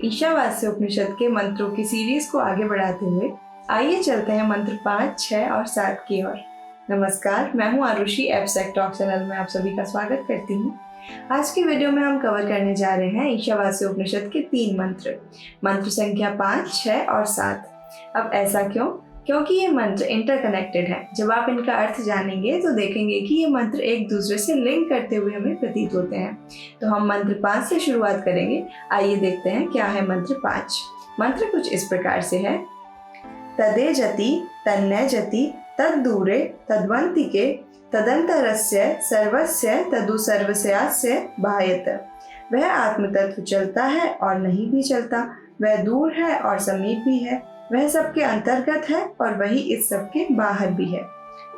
ईशावास्य उपनिषद के मंत्रों की सीरीज को आगे बढ़ाते हुए आइए चलते हैं मंत्र 5, 6 और 7 की ओर। नमस्कार, मैं हूं आरुषि। एब्स्ट्रैक्ट टॉक चैनल में आप सभी का स्वागत करती हूं। आज की वीडियो में हम कवर करने जा रहे हैं ईशावास्य उपनिषद के 3 मंत्र संख्या 5, 6 और 7। अब ऐसा क्यों? क्योंकि ये मंत्र इंटरकनेक्टेड हैं। जब आप इनका अर्थ जानेंगे तो देखेंगे कि ये मंत्र एक दूसरे से लिंक करते हुए हमें प्रतीत होते हैं। तो हम मंत्र 5 से शुरुआत करेंगे। आइए देखते हैं क्या है मंत्र 5। मंत्र कुछ इस प्रकार से है। तदेजति तन्नयजति तद्दूरे तद्वन्तिके तदंतरस्य सर्वस्य तदु सर्वस्यास्य बाह्यत। वह आत्म तत्व चलता है और नहीं भी चलता, वह दूर है और समीप भी है, वह सबके अंतर्गत है और वही इस सबके बाहर भी है।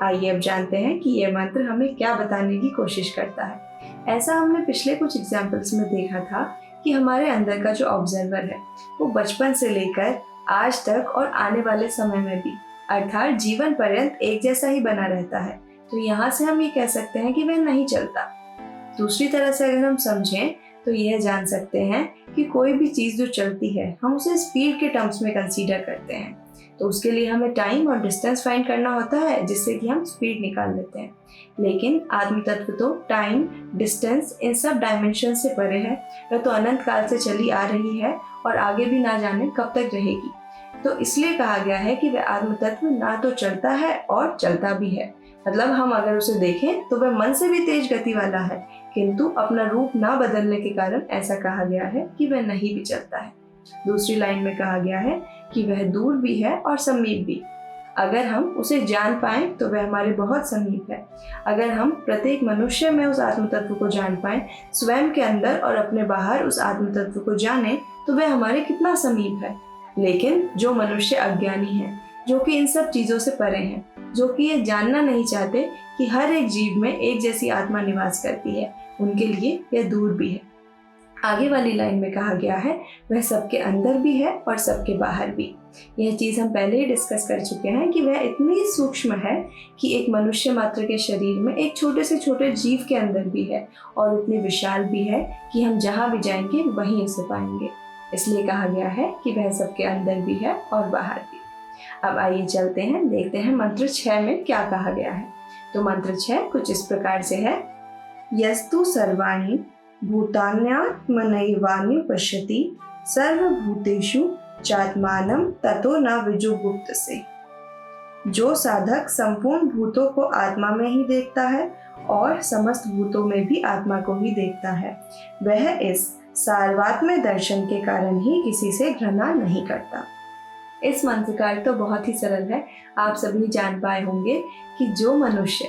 आइए अब जानते हैं कि ये मंत्र हमें क्या बताने की कोशिश करता है। ऐसा हमने पिछले कुछ एग्जाम्पल्स में देखा था कि हमारे अंदर का जो ऑब्जर्वर है वो बचपन से लेकर आज तक और आने वाले समय में भी, अर्थात जीवन पर्यंत एक जैसा ही बना रहता है। तो यहाँ से हम ये कह सकते हैं कि वह नहीं चलता। दूसरी तरह से अगर हम समझें तो यह जान सकते हैं कि कोई भी चीज़ जो चलती है हम उसे स्पीड के टर्म्स में कंसीडर करते हैं। तो उसके लिए हमें टाइम और डिस्टेंस फाइंड करना होता है, जिससे कि हम स्पीड निकाल लेते हैं। लेकिन आत्म तत्व तो टाइम, डिस्टेंस इन सब डायमेंशन से परे है। वह तो अनंत काल से चली आ रही है और आगे भी ना जाने कब तक रहेगी। तो इसलिए कहा गया है कि वह आत्म तत्व ना तो चलता है और चलता भी है। मतलब हम अगर उसे देखें तो वह मन से भी तेज गति वाला है, किंतु अपना रूप ना बदलने के कारण ऐसा कहा गया है कि वह नहीं भी चलता है। दूसरी लाइन में कहा गया है कि वह दूर भी है और समीप भी। अगर हम उसे जान पाएं तो वह हमारे बहुत समीप है। अगर हम प्रत्येक मनुष्य में उस आत्म तत्व को जान पाएं, स्वयं के अंदर और अपने बाहर उस आत्म तत्व को जाने, तो वह हमारे कितना समीप है। लेकिन जो मनुष्य अज्ञानी है, जो कि इन सब चीज़ों से परे हैं, जो कि ये जानना नहीं चाहते कि हर एक जीव में एक जैसी आत्मा निवास करती है, उनके लिए यह दूर भी है। आगे वाली लाइन में कहा गया है वह सबके अंदर भी है और सबके बाहर भी। यह चीज़ हम पहले ही डिस्कस कर चुके हैं कि वह इतनी सूक्ष्म है कि एक मनुष्य मात्र के शरीर में एक छोटे से छोटे जीव के अंदर भी है और उतनी विशाल भी है कि हम जहाँ भी जाएंगे वहीं उसे पाएंगे। इसलिए कहा गया है कि वह सबके अंदर भी है और बाहर भी। अब आइए चलते हैं, देखते हैं मंत्र 6 में क्या कहा गया है। तो मंत्र 6 कुछ इस प्रकार से है। यस्तु सर्वाणि भूतान्यात्मनैवान्य पश्यति सर्वभूतेषु चात्मानं ततो न विजुगुप्तसे। जो साधक संपूर्ण भूतों को आत्मा में ही देखता है और समस्त भूतों में भी आत्मा को ही देखता है, वह इस सार्वत्म्य दर्शन के कारण ही किसी से घृणा नहीं करता। इस मंत्र का अर्थ तो बहुत ही सरल है। आप सभी जान पाए होंगे कि जो मनुष्य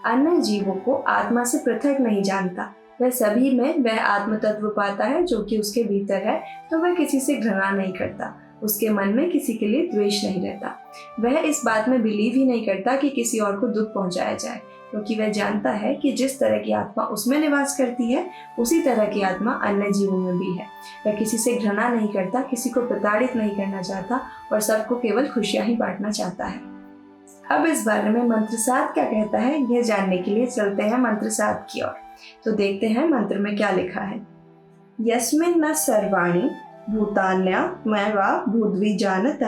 अन्य जीवों को आत्मा से पृथक नहीं जानता, वह सभी में वह आत्म तत्व पाता है जो कि उसके भीतर है, तो वह किसी से घृणा नहीं करता। उसके मन में किसी के लिए द्वेष नहीं रहता। वह इस बात में बिलीव ही नहीं करता कि किसी और को दुख पहुंचाया जाए, क्योंकि वह जानता है कि जिस तरह की आत्मा उसमें निवास करती है उसी तरह की आत्मा अन्य जीवों में भी है। वह किसी से घृणा नहीं करता, किसी को प्रताड़ित नहीं करना चाहता और सबको केवल खुशियां ही बांटना चाहता है। अब इस बारे में मंत्र 7 क्या कहता है, यह जानने के लिए चलते हैं मंत्र 7 की ओर। तो देखते हैं मंत्र में क्या लिखा है। यस्मिन् न सर्वाणि भूतान्यमैवा भूद्विजानत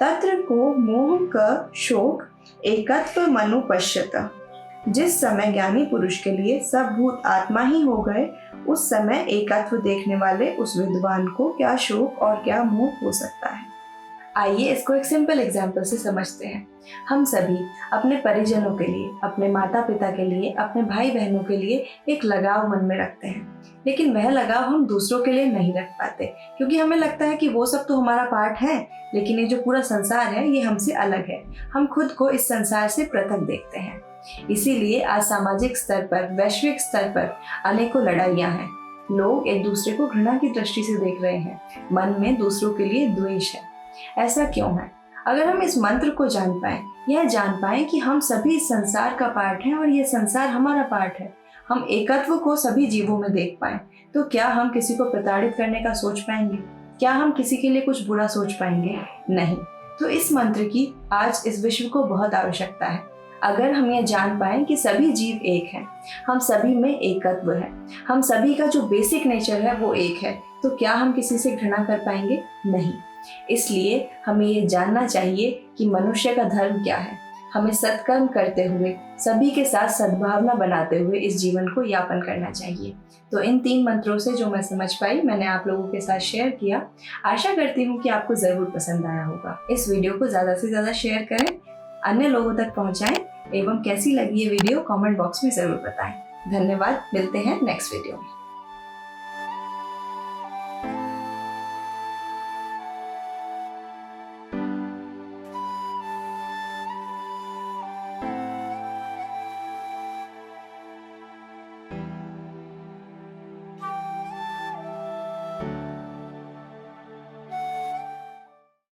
तत्र को मोह क शोक एकत्व मनुपश्यत। जिस समय ज्ञानी पुरुष के लिए सब भूत आत्मा ही हो गए, उस समय एकत्व देखने वाले उस विद्वान को क्या शोक और क्या मोह हो सकता है। आइए इसको एक सिंपल एग्जाम्पल से समझते हैं। हम सभी अपने परिजनों के लिए, अपने माता पिता के लिए, अपने भाई बहनों के लिए एक लगाव मन में रखते हैं, लेकिन वह लगाव हम दूसरों के लिए नहीं रख पाते, क्योंकि हमें लगता है कि वो सब तो हमारा पार्ट है, लेकिन ये जो पूरा संसार है ये हमसे अलग है। हम खुद को इस संसार से पृथक देखते हैं। इसीलिए आज सामाजिक स्तर पर, वैश्विक स्तर पर अनेकों लड़ाइयाँ हैं। लोग एक दूसरे को घृणा की दृष्टि से देख रहे हैं। मन में दूसरों के लिए द्वेष है। ऐसा क्यों है? अगर हम इस मंत्र को जान पाएं, यह जान पाएं कि हम सभी इस संसार का पार्ट हैं और यह संसार हमारा पार्ट है, हम एकत्व को सभी जीवों में देख पाएं, तो क्या हम किसी को प्रताड़ित करने का सोच पाएंगे? क्या हम किसी के लिए कुछ बुरा सोच पाएंगे? नहीं। तो इस मंत्र की आज इस विश्व को बहुत आवश्यकता है। अगर हम ये जान पाएं कि सभी जीव एक हैं, हम सभी में एकत्व है, हम सभी का जो बेसिक नेचर है वो एक है, तो क्या हम किसी से घृणा कर पाएंगे? नहीं। इसलिए हमें ये जानना चाहिए कि मनुष्य का धर्म क्या है। हमें सत्कर्म करते हुए, सभी के साथ सद्भावना बनाते हुए इस जीवन को यापन करना चाहिए। तो इन 3 मंत्रों से जो मैं समझ पाई, मैंने आप लोगों के साथ शेयर किया। आशा करती हूँ कि आपको ज़रूर पसंद आया होगा। इस वीडियो को ज़्यादा से ज़्यादा शेयर करें, अन्य लोगों तक पहुँचाएं एवं कैसी लगी ये वीडियो कमेंट बॉक्स में ज़रूर बताएं। धन्यवाद। मिलते हैं नेक्स्ट वीडियो में।